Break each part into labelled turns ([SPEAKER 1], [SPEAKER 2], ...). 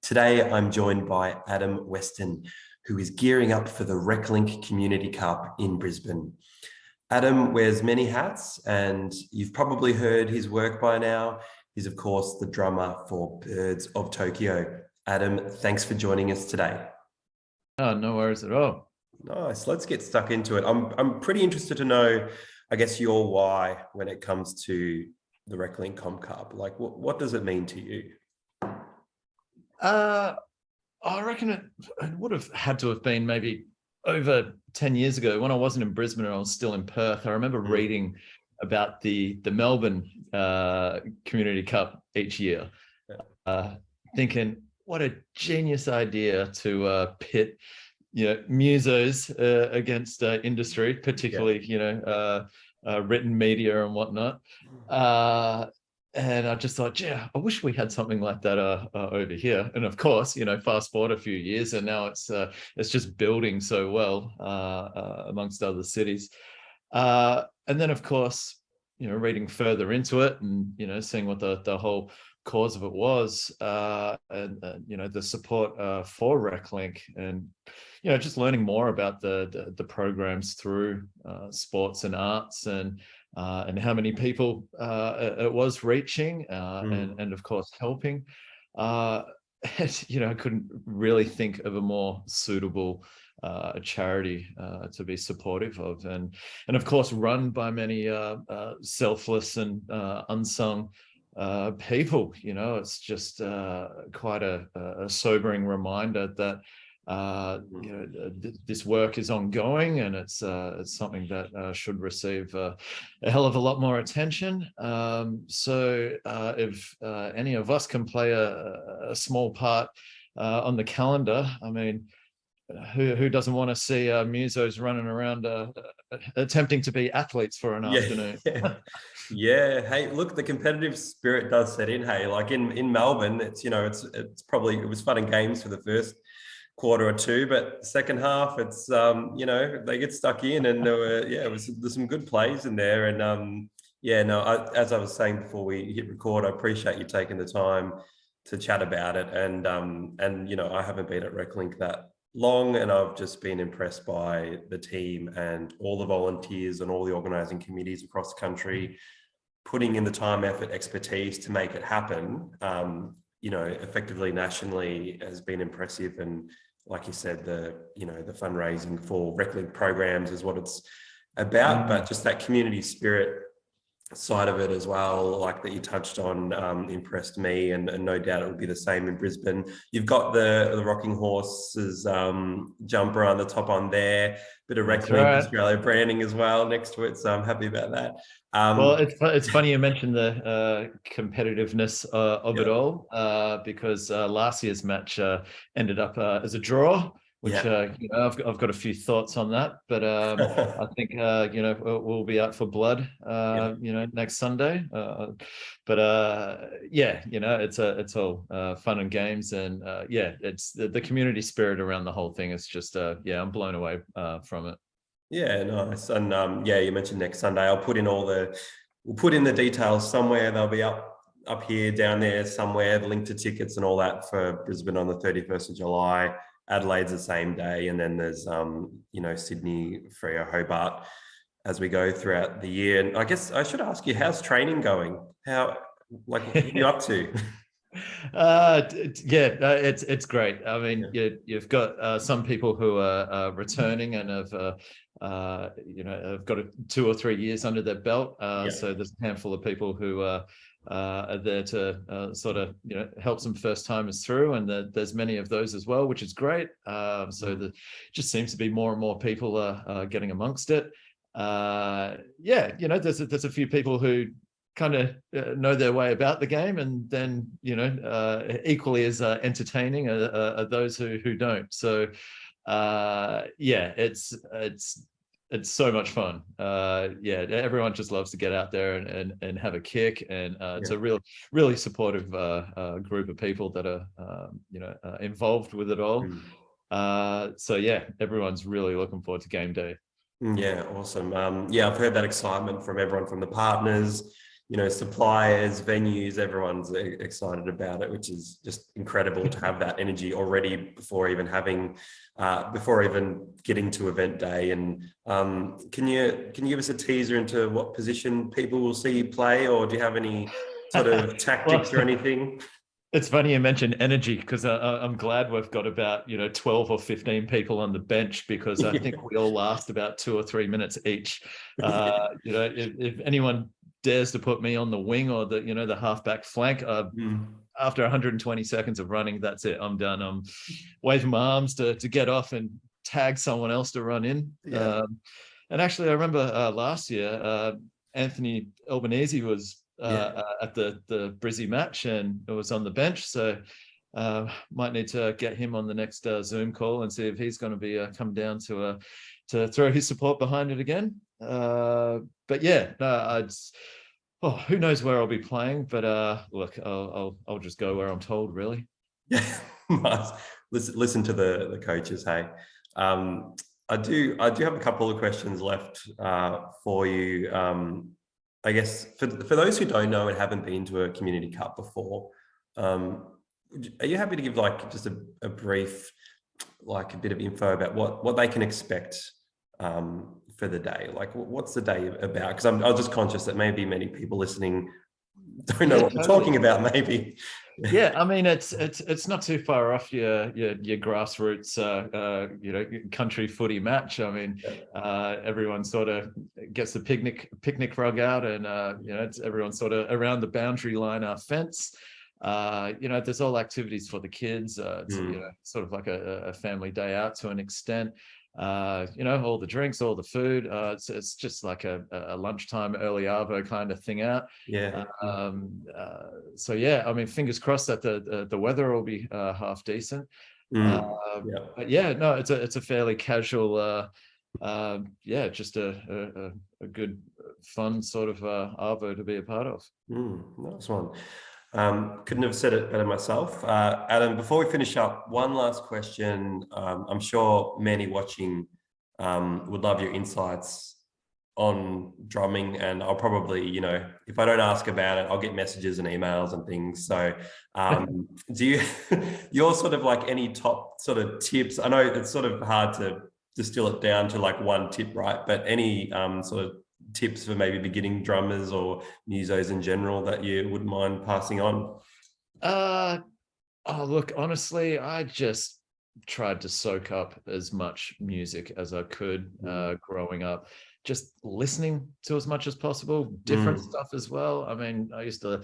[SPEAKER 1] Today, I'm joined by Adam Weston, who is gearing up for the Reclink Community Cup in Brisbane. Adam wears many hats, and you've probably heard his work by now. He's, of course, the drummer for Birds of Tokyo. Adam, thanks for joining us today.
[SPEAKER 2] Oh, no worries at all.
[SPEAKER 1] Nice. Let's get stuck into it. I'm pretty interested to know, I guess, your why when it comes to the Reclink Com Cup. Like, what does it mean to you?
[SPEAKER 2] I reckon it would have had to have been maybe over 10 years ago when I wasn't in Brisbane and I was still in Perth. I remember reading about the Melbourne Community Cup each year, thinking what a genius idea to pit musos against industry, particularly written media and whatnot. And I just thought, yeah, I wish we had something like that over here. And of course, fast forward a few years, and now it's just building so well amongst other cities. And then, of course, reading further into it and seeing what the whole cause of it was, and the support for Reclink, and just learning more about the programs through sports and arts, and how many people it was reaching, and of course helping. I couldn't really think of a more suitable charity to be supportive of, and of course run by many selfless and unsung people. It's just quite a sobering reminder that this work is ongoing, and it's something that should receive a hell of a lot more attention. So if any of us can play a small part on the calendar, I mean, who doesn't want to see musos running around attempting to be athletes for an afternoon?
[SPEAKER 1] Yeah. Hey, look, the competitive spirit does set in. Hey, like in Melbourne, it's probably, it was fun and games for the first quarter or two, but the second half, it's they get stuck in, and there's some good plays in there. And as I was saying before we hit record, I appreciate you taking the time to chat about it. And I haven't been at Reclink that long, and I've just been impressed by the team and all the volunteers and all the organizing committees across the country putting in the time, effort, expertise to make it happen. Effectively nationally has been impressive. And like you said, the fundraising for Reclink programs is what it's about, but just that community spirit side of it as well, like that you touched on, impressed me, and no doubt it will be the same in Brisbane. You've got the Rocking Horses jumper on the top on there, bit of Reclink Australia branding as well next to it, so I'm happy about that.
[SPEAKER 2] Well, it's funny you mentioned the competitiveness of it all, because last year's match ended up as a draw, which I've got a few thoughts on that, but I think we'll be out for blood next Sunday. It's all fun and games, and it's the community spirit around the whole thing is just I'm blown away from it.
[SPEAKER 1] Yeah, nice. And you mentioned next Sunday. We'll put in the details somewhere. They'll be up here, down there somewhere, the link to tickets and all that for Brisbane on the 31st of July. Adelaide's the same day, and then there's Sydney, Freo, Hobart as we go throughout the year. And I guess I should ask you, how's training going? What are you up to?
[SPEAKER 2] It's great. I mean, you've got some people who are returning and have got 2 or 3 years under their belt. So there's a handful of people who are there to sort of help some first timers through, and there's many of those as well, which is great. So there just seems to be more and more people getting amongst it. There's a few people who kind of know their way about the game, and then equally as entertaining are those who don't. So it's so much fun. Everyone just loves to get out there and have a kick, and it's a really supportive group of people that are involved with it all. Everyone's really looking forward to game day.
[SPEAKER 1] Yeah, awesome. I've heard that excitement from everyone, from the partners, suppliers, venues, everyone's excited about it, which is just incredible to have that energy already before even getting to event day. And can you give us a teaser into what position people will see you play, or do you have any sort of tactics or anything?
[SPEAKER 2] It's funny you mentioned energy, because I'm glad we've got about 12 or 15 people on the bench, because I think we all last about 2 or 3 minutes each. If anyone dares to put me on the wing or the halfback flank, after 120 seconds of running, that's it. I'm done. I'm waving my arms to get off and tag someone else to run in.
[SPEAKER 1] Yeah.
[SPEAKER 2] And actually, I remember last year, Anthony Albanese was at the Brizzy match, and it was on the bench. So might need to get him on the next Zoom call and see if he's going to be come down to throw his support behind it again. But yeah, no, who knows where I'll be playing, but look, I'll just go where I'm told, really.
[SPEAKER 1] Yeah, nice. Listen to the coaches. Hey, I do have a couple of questions left for you. I guess for those who don't know and haven't been to a community cup before, are you happy to give like just a brief, like a bit of info about what they can expect for the day? Like, what's the day about? Because I'm just conscious that maybe many people listening don't know what we're talking about. Maybe.
[SPEAKER 2] Yeah, I mean, it's not too far off your grassroots country footy match. I mean, everyone sort of gets the picnic rug out, and it's everyone sort of around the boundary line fence. There's all activities for the kids. It's sort of like a family day out to an extent. All the drinks, all the food. It's just like a lunchtime early arvo kind of thing out.
[SPEAKER 1] Yeah.
[SPEAKER 2] So yeah, I mean, fingers crossed that the weather will be half decent. But yeah, no, it's a fairly casual. Just a good fun sort of arvo to be a part of.
[SPEAKER 1] Nice one. Couldn't have said it better myself. Adam, before we finish up, one last question. I'm sure many watching would love your insights on drumming, and I'll probably, if I don't ask about it, I'll get messages and emails and things. So do you're sort of like any top sort of tips? I know it's sort of hard to distill it down to like one tip, right? But any sort of tips for maybe beginning drummers or musos in general that you wouldn't mind passing on?
[SPEAKER 2] Look, honestly, I just tried to soak up as much music as I could growing up, just listening to as much as possible, different stuff as well. I mean, I used to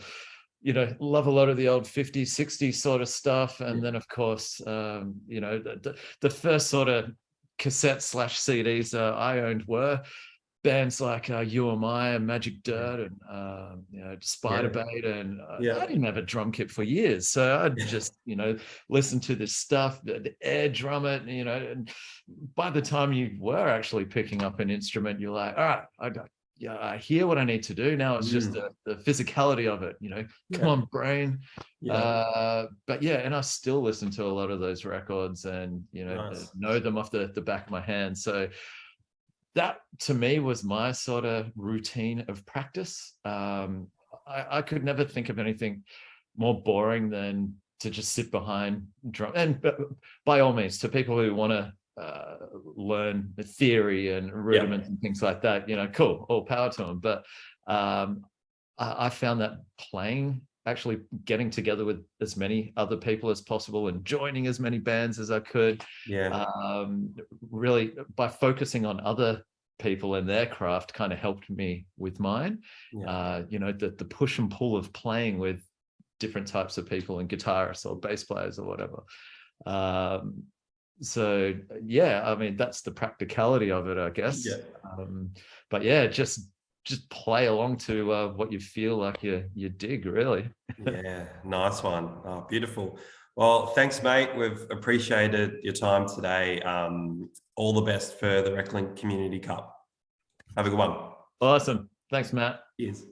[SPEAKER 2] love a lot of the old 50s, 60s sort of stuff, and then of course the first sort of cassette/CDs I owned were bands like UMI and Magic Dirt and Spiderbait, and I didn't have a drum kit for years, so I'd just listen to this stuff, the air drum it, and by the time you were actually picking up an instrument, you're like, all right, I hear what I need to do now. It's just the physicality of it, come on, brain. But yeah, and I still listen to a lot of those records, and nice. Know them off the back of my hand. So that to me was my sort of routine of practice. I could never think of anything more boring than to just sit behind drum. And by all means, to people who want to learn the theory and rudiments and things like that, cool, all power to them. But I found that playing, actually getting together with as many other people as possible and joining as many bands as I could, really by focusing on other people and their craft kind of helped me with mine. The push and pull of playing with different types of people and guitarists or bass players or whatever. So yeah, I mean, that's the practicality of it, I guess. But yeah, just play along to what you feel like you dig, really.
[SPEAKER 1] Yeah, nice one. Oh, beautiful. Well, thanks, mate. We've appreciated your time today. All the best for the Reclink Community Cup. Have a good one.
[SPEAKER 2] Awesome. Thanks, Matt.
[SPEAKER 1] Cheers.